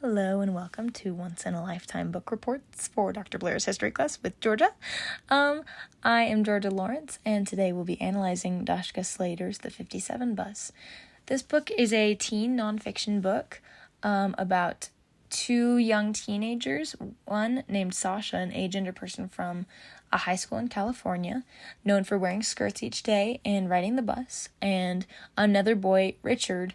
Hello and welcome to Once in a Lifetime Book Reports for Dr. Blair's History Class with Georgia. I am Georgia Lawrence, and today we'll be analyzing Dashka Slater's The 57 Bus. This book is a teen nonfiction book about two young teenagers, one named Sasha, an agender person from a high school in California, known for wearing skirts each day and riding the bus, and another boy, Richard,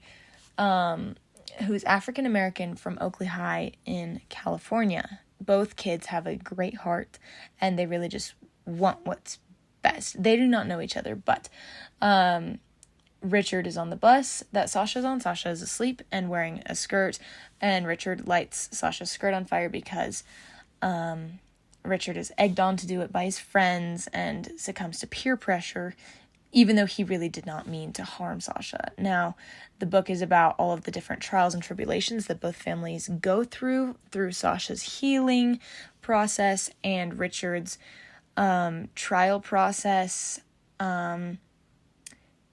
who's African American from Oakley High in California. Both kids have a great heart, and they really just want what's best. They do not know each other, but Richard is on the bus that Sasha's on. Sasha is asleep and wearing a skirt, and Richard lights Sasha's skirt on fire because Richard is egged on to do it by his friends and succumbs to peer pressure, even though he really did not mean to harm Sasha. Now, the book is about all of the different trials and tribulations that both families go through Sasha's healing process and Richard's trial process.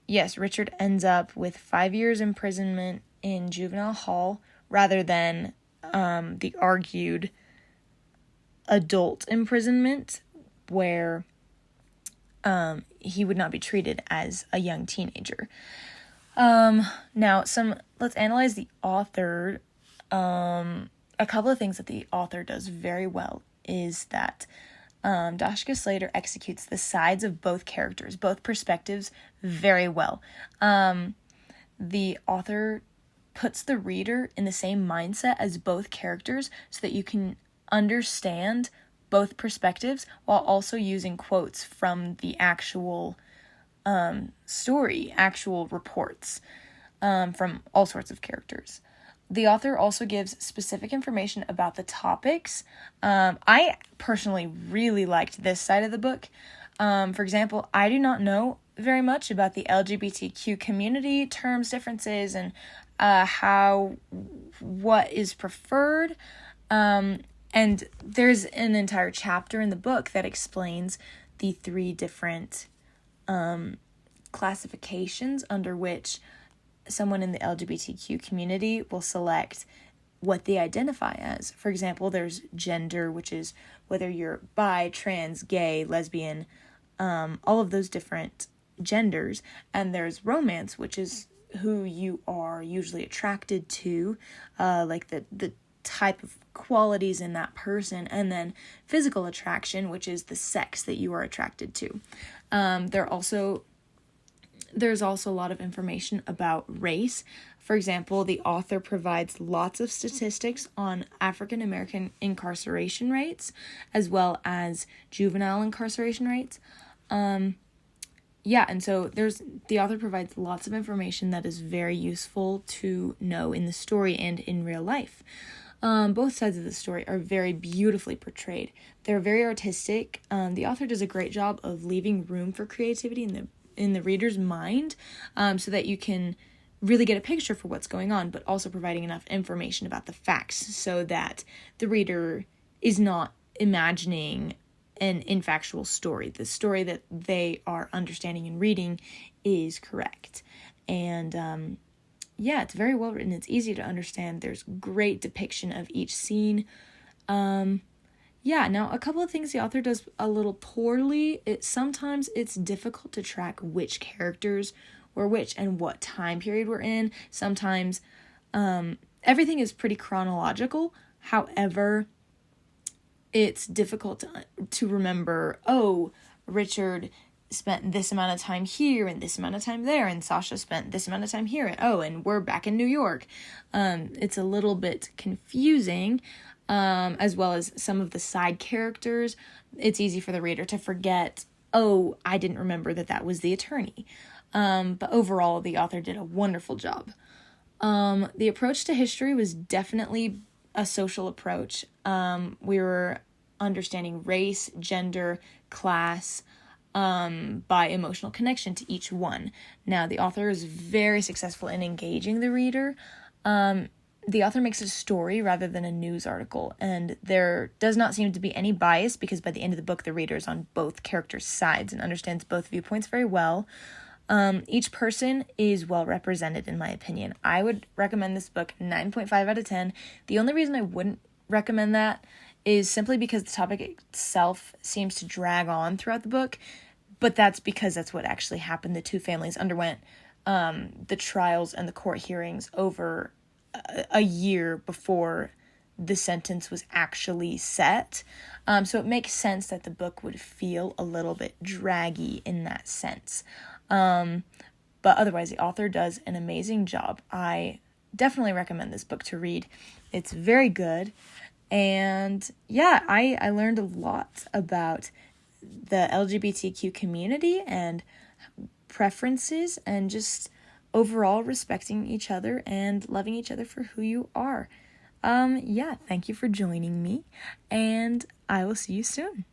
Yes, Richard ends up with 5 years imprisonment in juvenile hall rather than the argued adult imprisonment where he would not be treated as a young teenager. Let's analyze the author. A couple of things that the author does very well is that Dashka Slater executes the sides of both characters, both perspectives, very well. The author puts the reader in the same mindset as both characters so that you can understand both perspectives while also using quotes from the actual story, actual reports from all sorts of characters. The author also gives specific information about the topics. I personally really liked this side of the book. For example, I do not know very much about the LGBTQ community, terms, differences, and what is preferred. And there's an entire chapter in the book that explains the 3 different classifications under which someone in the LGBTQ community will select what they identify as. For example, there's gender, which is whether you're bi, trans, gay, lesbian, all of those different genders. And there's romance, which is who you are usually attracted to, like the type of qualities in that person, and then physical attraction, which is the sex that you are attracted to. There's also a lot of information about race. For example, the author provides lots of statistics on African American incarceration rates as well as juvenile incarceration rates. And so the author provides lots of information that is very useful to know in the story and in real life. Both sides of the story are very beautifully portrayed. They're very artistic. The author does a great job of leaving room for creativity in the reader's mind, so that you can really get a picture for what's going on, but also providing enough information about the facts so that the reader is not imagining an infactual story. The story that they are understanding and reading is correct. And it's very well written. It's easy to understand. There's great depiction of each scene. Now a couple of things the author does a little poorly. Sometimes it's difficult to track which characters were which and what time period we're in. Sometimes everything is pretty chronological. However, it's difficult to remember, Richard spent this amount of time here and this amount of time there, and Sasha spent this amount of time here, and we're back in New York. It's a little bit confusing, as well as some of the side characters. It's easy for the reader to forget, I didn't remember that was the attorney. But overall, the author did a wonderful job. The approach to history was definitely a social approach. We were understanding race, gender, class, by emotional connection to each one. Now, the author is very successful in engaging the reader. The author makes a story rather than a news article, and there does not seem to be any bias because by the end of the book, the reader is on both characters' sides and understands both viewpoints very well. Each person is well represented, in my opinion. I would recommend this book 9.5 out of 10. The only reason I wouldn't recommend that is simply because the topic itself seems to drag on throughout the book, but that's because that's what actually happened. The two families underwent the trials and the court hearings over a year before the sentence was actually set. So it makes sense that the book would feel a little bit draggy in that sense. But otherwise, the author does an amazing job. I definitely recommend this book to read. It's very good. And yeah, I learned a lot about the LGBTQ community and preferences and just overall respecting each other and loving each other for who you are. Yeah, thank you for joining me, and I will see you soon.